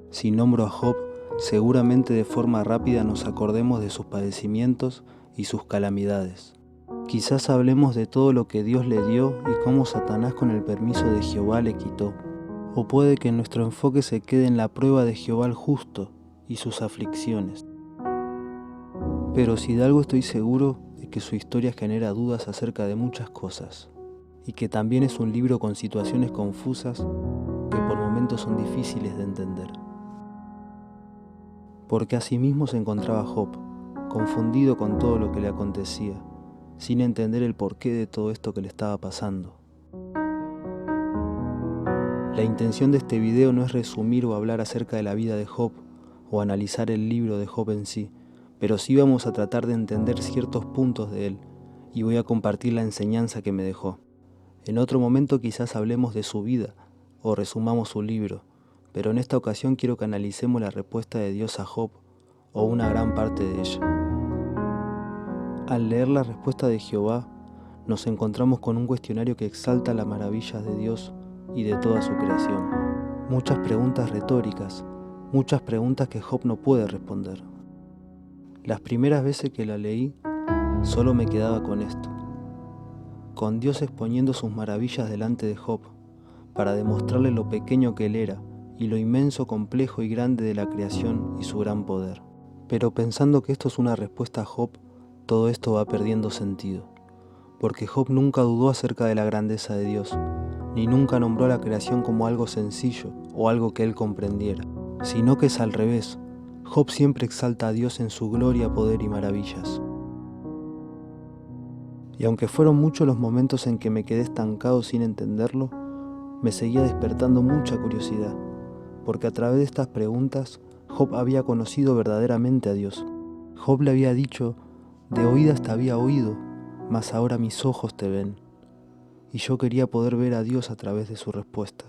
Si nombro a Job, seguramente de forma rápida nos acordemos de sus padecimientos y sus calamidades. Quizás hablemos de todo lo que Dios le dio y cómo Satanás con el permiso de Jehová le quitó. O puede que nuestro enfoque se quede en la prueba de Jehová el justo y sus aflicciones. Pero si de algo estoy seguro es que su historia genera dudas acerca de muchas cosas, y que también es un libro con situaciones confusas que por momentos son difíciles de entender. Porque asimismo se encontraba Job, confundido con todo lo que le acontecía, sin entender el porqué de todo esto que le estaba pasando. La intención de este video no es resumir o hablar acerca de la vida de Job o analizar el libro de Job en sí, pero sí vamos a tratar de entender ciertos puntos de él y voy a compartir la enseñanza que me dejó. En otro momento quizás hablemos de su vida o resumamos su libro, pero en esta ocasión quiero que analicemos la respuesta de Dios a Job o una gran parte de ella. Al leer la respuesta de Jehová, nos encontramos con un cuestionario que exalta las maravillas de Dios y de toda su creación. Muchas preguntas retóricas, muchas preguntas que Job no puede responder. Las primeras veces que la leí, solo me quedaba con esto, con Dios exponiendo sus maravillas delante de Job, para demostrarle lo pequeño que él era y lo inmenso, complejo y grande de la creación y su gran poder. Pero pensando que esto es una respuesta a Job, todo esto va perdiendo sentido, porque Job nunca dudó acerca de la grandeza de Dios, ni nunca nombró a la creación como algo sencillo o algo que él comprendiera, sino que es al revés. Job siempre exalta a Dios en su gloria, poder y maravillas. Y aunque fueron muchos los momentos en que me quedé estancado sin entenderlo, me seguía despertando mucha curiosidad, porque a través de estas preguntas, Job había conocido verdaderamente a Dios. Job le había dicho: de oídas te había oído, mas ahora mis ojos te ven. Y yo quería poder ver a Dios a través de su respuesta.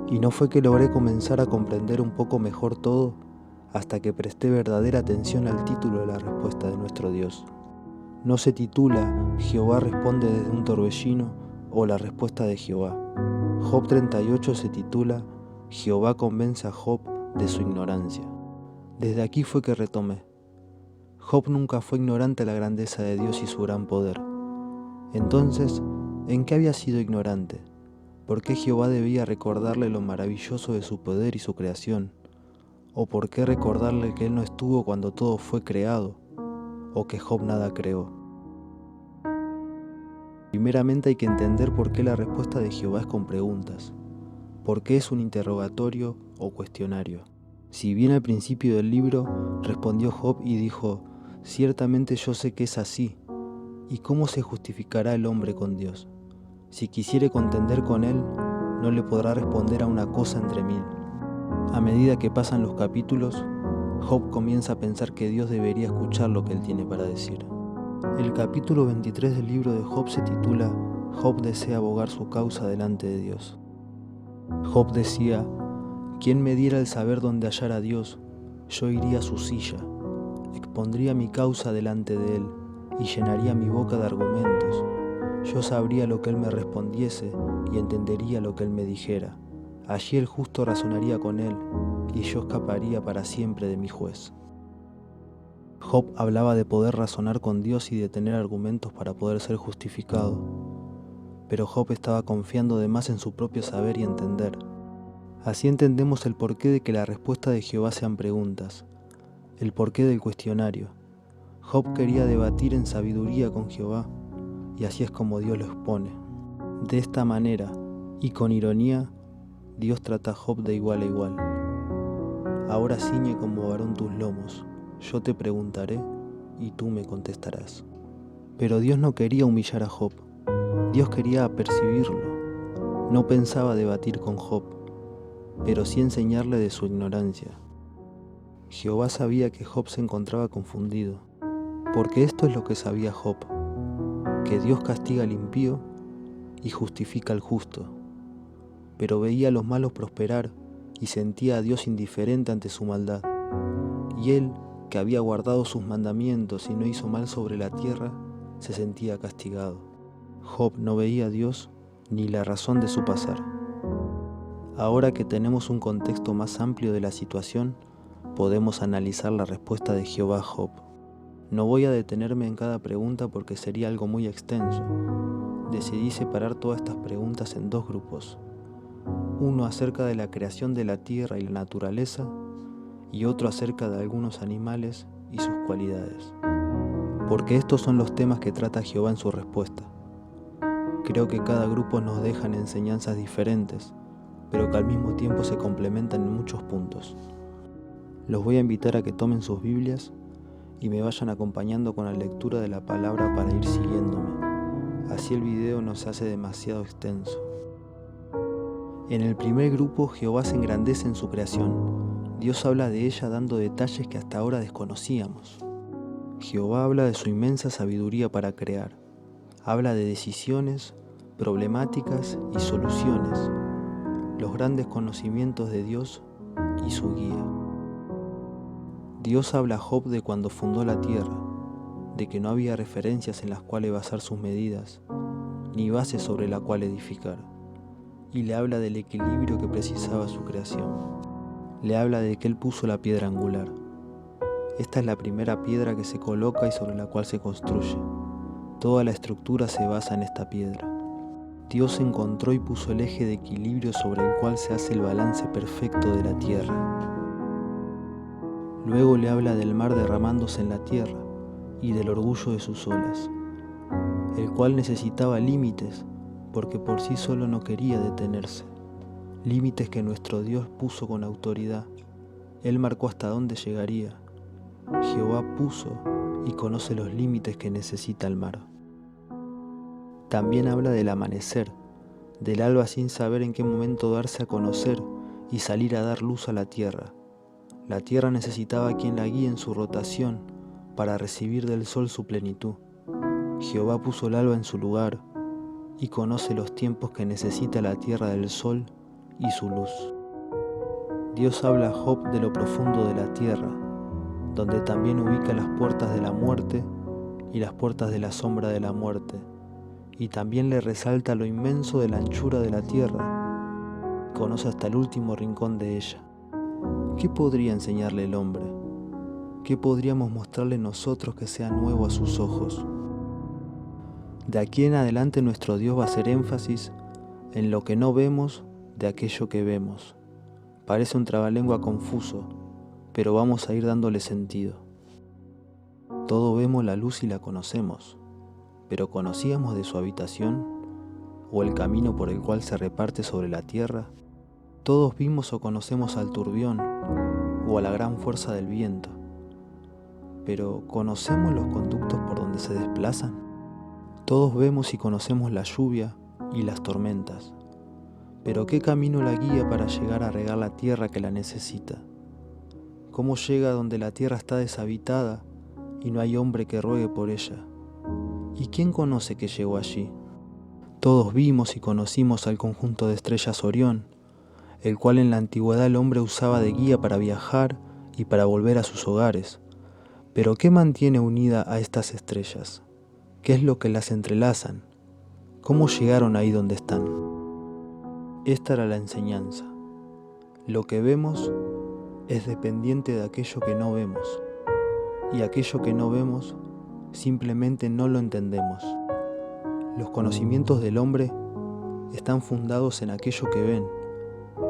Y no fue que logré comenzar a comprender un poco mejor todo, hasta que presté verdadera atención al título de la respuesta de nuestro Dios. No se titula Jehová responde desde un torbellino o la respuesta de Jehová. Job 38 se titula Jehová convence a Job de su ignorancia. Desde aquí fue que retomé. Job nunca fue ignorante de la grandeza de Dios y su gran poder. Entonces, ¿en qué había sido ignorante? ¿Por qué Jehová debía recordarle lo maravilloso de su poder y su creación? ¿O por qué recordarle que él no estuvo cuando todo fue creado? ¿O que Job nada creó? Primeramente hay que entender por qué la respuesta de Jehová es con preguntas. ¿Por qué es un interrogatorio o cuestionario? Si bien al principio del libro respondió Job y dijo: ciertamente yo sé que es así. ¿Y cómo se justificará el hombre con Dios? Si quisiere contender con él, no le podrá responder a una cosa entre mil. A medida que pasan los capítulos, Job comienza a pensar que Dios debería escuchar lo que él tiene para decir. El capítulo 23 del libro de Job se titula Job desea abogar su causa delante de Dios. Job decía: ¿quién me diera el saber dónde hallar a Dios? Yo iría a su silla, expondría mi causa delante de él y llenaría mi boca de argumentos. Yo sabría lo que él me respondiese y entendería lo que él me dijera. Allí el justo razonaría con él y yo escaparía para siempre de mi juez. Job hablaba de poder razonar con Dios y de tener argumentos para poder ser justificado, pero Job estaba confiando de más en su propio saber y entender. Así entendemos el porqué de que la respuesta de Jehová sean preguntas, el porqué del cuestionario. Job quería debatir en sabiduría con Jehová, y así es como Dios lo expone. De esta manera, y con ironía, Dios trata a Job de igual a igual. Ahora ciñe como varón tus lomos, yo te preguntaré, y tú me contestarás. Pero Dios no quería humillar a Job, Dios quería apercibirlo. No pensaba debatir con Job, pero sí enseñarle de su ignorancia. Jehová sabía que Job se encontraba confundido, porque esto es lo que sabía Job, que Dios castiga al impío y justifica al justo, pero veía a los malos prosperar y sentía a Dios indiferente ante su maldad. Y él, que había guardado sus mandamientos y no hizo mal sobre la tierra, se sentía castigado. Job no veía a Dios ni la razón de su pasar. Ahora que tenemos un contexto más amplio de la situación, podemos analizar la respuesta de Jehová a Job. No voy a detenerme en cada pregunta porque sería algo muy extenso. Decidí separar todas estas preguntas en dos grupos. Uno acerca de la creación de la tierra y la naturaleza, y otro acerca de algunos animales y sus cualidades. Porque estos son los temas que trata Jehová en su respuesta. Creo que cada grupo nos dejan enseñanzas diferentes, pero que al mismo tiempo se complementan en muchos puntos. Los voy a invitar a que tomen sus Biblias y me vayan acompañando con la lectura de la palabra para ir siguiéndome. Así el video no se hace demasiado extenso. En el primer grupo, Jehová se engrandece en su creación. Dios habla de ella dando detalles que hasta ahora desconocíamos. Jehová habla de su inmensa sabiduría para crear. Habla de decisiones, problemáticas y soluciones, los grandes conocimientos de Dios y su guía. Dios habla a Job de cuando fundó la tierra, de que no había referencias en las cuales basar sus medidas, ni base sobre la cual edificar, y le habla del equilibrio que precisaba su creación. Le habla de que Él puso la piedra angular. Esta es la primera piedra que se coloca y sobre la cual se construye. Toda la estructura se basa en esta piedra. Dios encontró y puso el eje de equilibrio sobre el cual se hace el balance perfecto de la tierra. Luego le habla del mar derramándose en la tierra y del orgullo de sus olas, el cual necesitaba límites porque por sí solo no quería detenerse. Límites que nuestro Dios puso con autoridad. Él marcó hasta dónde llegaría. Jehová puso y conoce los límites que necesita el mar. También habla del amanecer, del alba sin saber en qué momento darse a conocer y salir a dar luz a la tierra. La tierra necesitaba quien la guíe en su rotación para recibir del sol su plenitud. Jehová puso el alba en su lugar y conoce los tiempos que necesita la tierra del sol y su luz. Dios habla a Job de lo profundo de la tierra, donde también ubica las puertas de la muerte y las puertas de la sombra de la muerte, y también le resalta lo inmenso de la anchura de la tierra. Conoce hasta el último rincón de ella. ¿Qué podría enseñarle el hombre? ¿Qué podríamos mostrarle nosotros que sea nuevo a sus ojos? De aquí en adelante nuestro Dios va a hacer énfasis en lo que no vemos de aquello que vemos. Parece un trabalengua confuso, pero vamos a ir dándole sentido. Todo vemos la luz y la conocemos, pero ¿conocíamos de su habitación o el camino por el cual se reparte sobre la tierra? Todos vimos o conocemos al turbión o a la gran fuerza del viento, pero ¿conocemos los conductos por donde se desplazan? Todos vemos y conocemos la lluvia y las tormentas, pero ¿qué camino la guía para llegar a regar la tierra que la necesita? ¿Cómo llega donde la tierra está deshabitada y no hay hombre que ruegue por ella? ¿Y quién conoce que llegó allí? Todos vimos y conocimos al conjunto de estrellas Orión, el cual en la antigüedad el hombre usaba de guía para viajar y para volver a sus hogares. Pero ¿qué mantiene unida a estas estrellas? ¿Qué es lo que las entrelazan? ¿Cómo llegaron ahí donde están? Esta era la enseñanza. Lo que vemos es dependiente de aquello que no vemos, y aquello que no vemos simplemente no lo entendemos. Los conocimientos del hombre están fundados en aquello que ven,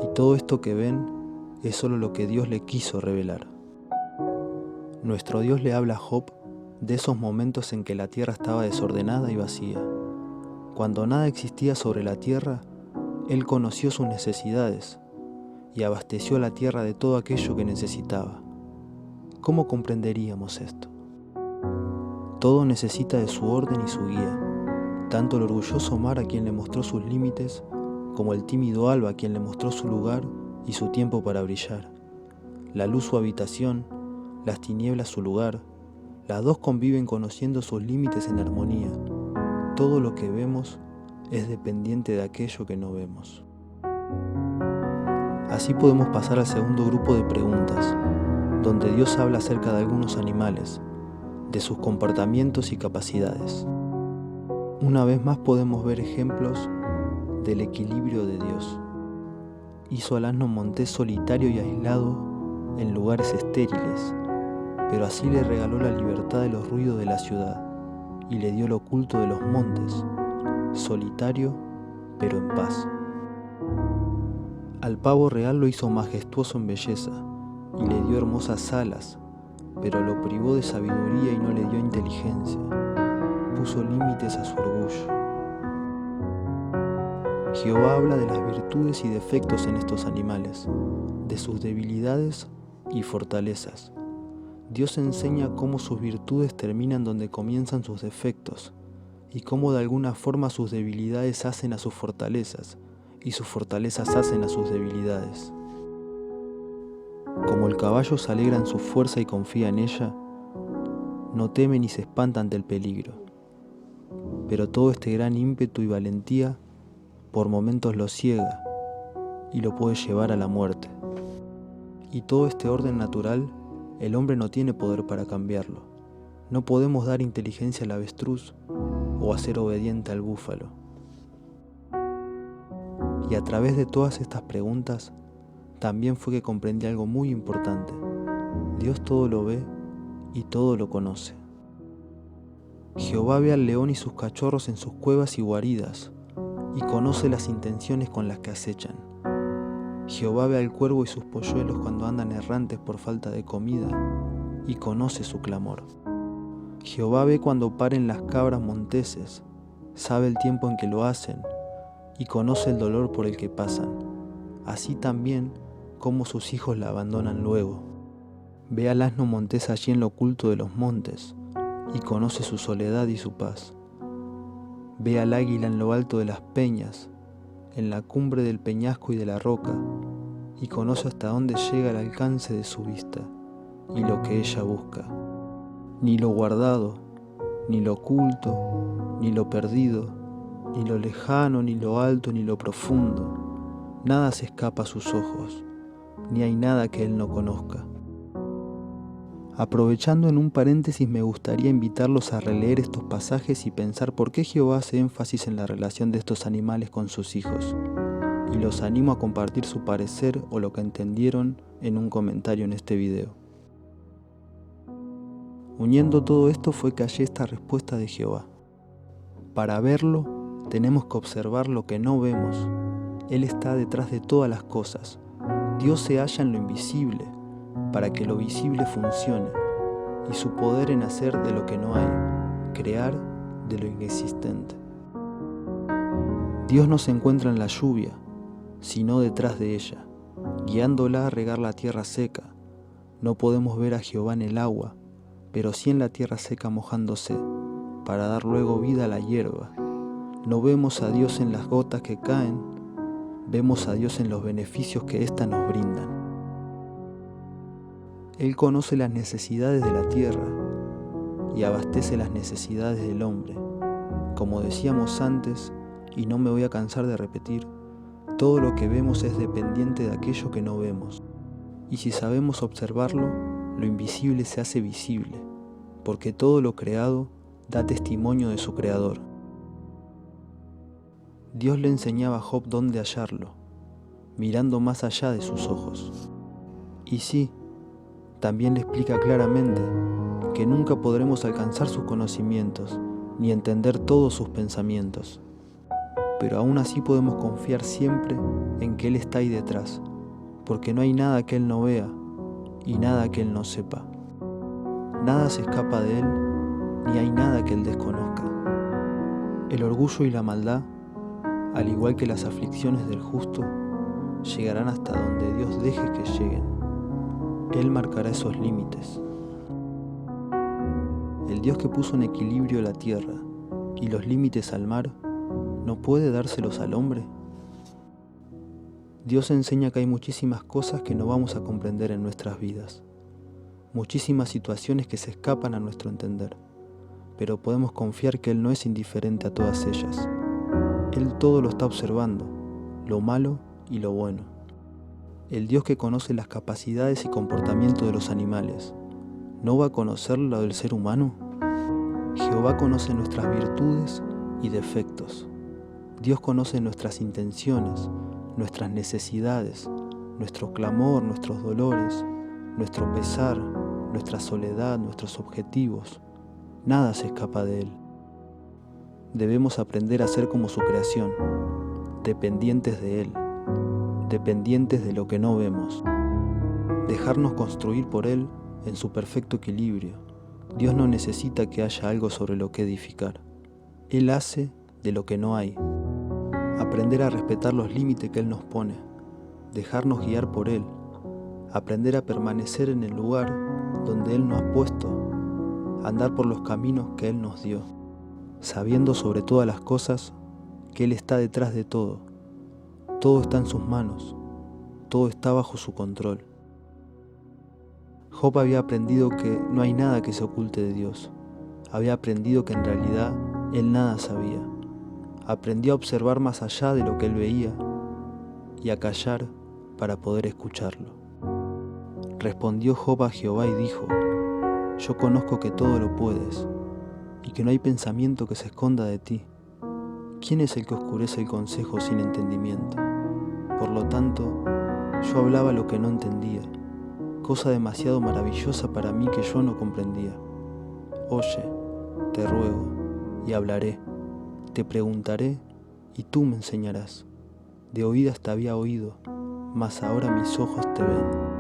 y todo esto que ven es solo lo que Dios le quiso revelar. Nuestro Dios le habla a Job de esos momentos en que la tierra estaba desordenada y vacía. Cuando nada existía sobre la tierra, Él conoció sus necesidades y abasteció a la tierra de todo aquello que necesitaba. ¿Cómo comprenderíamos esto? Todo necesita de su orden y su guía, tanto el orgulloso mar a quien le mostró sus límites, como el tímido alba a quien le mostró su lugar y su tiempo para brillar. La luz su habitación, las tinieblas su lugar, las dos conviven conociendo sus límites en armonía. Todo lo que vemos es dependiente de aquello que no vemos. Así podemos pasar al segundo grupo de preguntas, donde Dios habla acerca de algunos animales, de sus comportamientos y capacidades. Una vez más podemos ver ejemplos del equilibrio de Dios. Hizo al asno montés solitario y aislado en lugares estériles, pero así le regaló la libertad de los ruidos de la ciudad y le dio lo oculto de los montes, solitario pero en paz. Al pavo real lo hizo majestuoso en belleza y le dio hermosas alas, pero lo privó de sabiduría y no le dio inteligencia. Puso límites a su orgullo. Jehová habla de las virtudes y defectos en estos animales, de sus debilidades y fortalezas. Dios enseña cómo sus virtudes terminan donde comienzan sus defectos, y cómo de alguna forma sus debilidades hacen a sus fortalezas, y sus fortalezas hacen a sus debilidades. Como el caballo se alegra en su fuerza y confía en ella, no teme ni se espanta ante el peligro. Pero todo este gran ímpetu y valentía por momentos lo ciega y lo puede llevar a la muerte. Y todo este orden natural, el hombre no tiene poder para cambiarlo. No podemos dar inteligencia al avestruz o hacer obediente al búfalo. Y a través de todas estas preguntas, también fue que comprendí algo muy importante. Dios todo lo ve y todo lo conoce. Jehová ve al león y sus cachorros en sus cuevas y guaridas, y conoce las intenciones con las que acechan. Jehová ve al cuervo y sus polluelos cuando andan errantes por falta de comida, y conoce su clamor. Jehová ve cuando paren las cabras monteses, sabe el tiempo en que lo hacen, y conoce el dolor por el que pasan, así también como sus hijos la abandonan luego. Ve al asno montés allí en lo oculto de los montes, y conoce su soledad y su paz. Ve al águila en lo alto de las peñas, en la cumbre del peñasco y de la roca, y conoce hasta dónde llega el alcance de su vista y lo que ella busca. Ni lo guardado, ni lo oculto, ni lo perdido, ni lo lejano, ni lo alto, ni lo profundo, nada se escapa a sus ojos, ni hay nada que él no conozca. Aprovechando en un paréntesis, me gustaría invitarlos a releer estos pasajes y pensar por qué Jehová hace énfasis en la relación de estos animales con sus hijos. Y los animo a compartir su parecer o lo que entendieron en un comentario en este video. Uniendo todo esto fue que hallé esta respuesta de Jehová. Para verlo, tenemos que observar lo que no vemos. Él está detrás de todas las cosas. Dios se halla en lo invisible, para que lo visible funcione, y su poder en hacer de lo que no hay, crear de lo inexistente. Dios no se encuentra en la lluvia, sino detrás de ella, guiándola a regar la tierra seca. No podemos ver a Jehová en el agua, pero sí en la tierra seca mojándose, para dar luego vida a la hierba. No vemos a Dios en las gotas que caen, vemos a Dios en los beneficios que ésta nos brindan. Él conoce las necesidades de la tierra y abastece las necesidades del hombre. Como decíamos antes, y no me voy a cansar de repetir, todo lo que vemos es dependiente de aquello que no vemos. Y si sabemos observarlo, lo invisible se hace visible, porque todo lo creado da testimonio de su creador. Dios le enseñaba a Job dónde hallarlo, mirando más allá de sus ojos. Y sí, también le explica claramente que nunca podremos alcanzar sus conocimientos ni entender todos sus pensamientos, pero aún así podemos confiar siempre en que Él está ahí detrás, porque no hay nada que Él no vea y nada que Él no sepa. Nada se escapa de Él, ni hay nada que Él desconozca. El orgullo y la maldad, al igual que las aflicciones del justo, llegarán hasta donde Dios deje que lleguen. Él marcará esos límites. El Dios que puso en equilibrio la tierra y los límites al mar, ¿no puede dárselos al hombre? Dios enseña que hay muchísimas cosas que no vamos a comprender en nuestras vidas, muchísimas situaciones que se escapan a nuestro entender, pero podemos confiar que Él no es indiferente a todas ellas. Él todo lo está observando, lo malo y lo bueno. El Dios que conoce las capacidades y comportamientos de los animales, ¿no va a conocer lo del ser humano? Jehová conoce nuestras virtudes y defectos. Dios conoce nuestras intenciones, nuestras necesidades, nuestro clamor, nuestros dolores, nuestro pesar, nuestra soledad, nuestros objetivos. Nada se escapa de Él. Debemos aprender a ser como su creación, dependientes de Él, dependientes de lo que no vemos. Dejarnos construir por Él en su perfecto equilibrio. Dios no necesita que haya algo sobre lo que edificar. Él hace de lo que no hay. Aprender a respetar los límites que Él nos pone. Dejarnos guiar por Él. Aprender a permanecer en el lugar donde Él nos ha puesto. Andar por los caminos que Él nos dio. Sabiendo sobre todas las cosas que Él está detrás de todo. Todo está en sus manos. Todo está bajo su control. Job había aprendido que no hay nada que se oculte de Dios. Había aprendido que en realidad él nada sabía. Aprendió a observar más allá de lo que él veía y a callar para poder escucharlo. Respondió Job a Jehová y dijo: Yo conozco que todo lo puedes y que no hay pensamiento que se esconda de ti. ¿Quién es el que oscurece el consejo sin entendimiento? Por lo tanto, yo hablaba lo que no entendía, cosa demasiado maravillosa para mí que yo no comprendía. Oye, te ruego, y hablaré, te preguntaré, y tú me enseñarás. De oídas te había oído, mas ahora mis ojos te ven.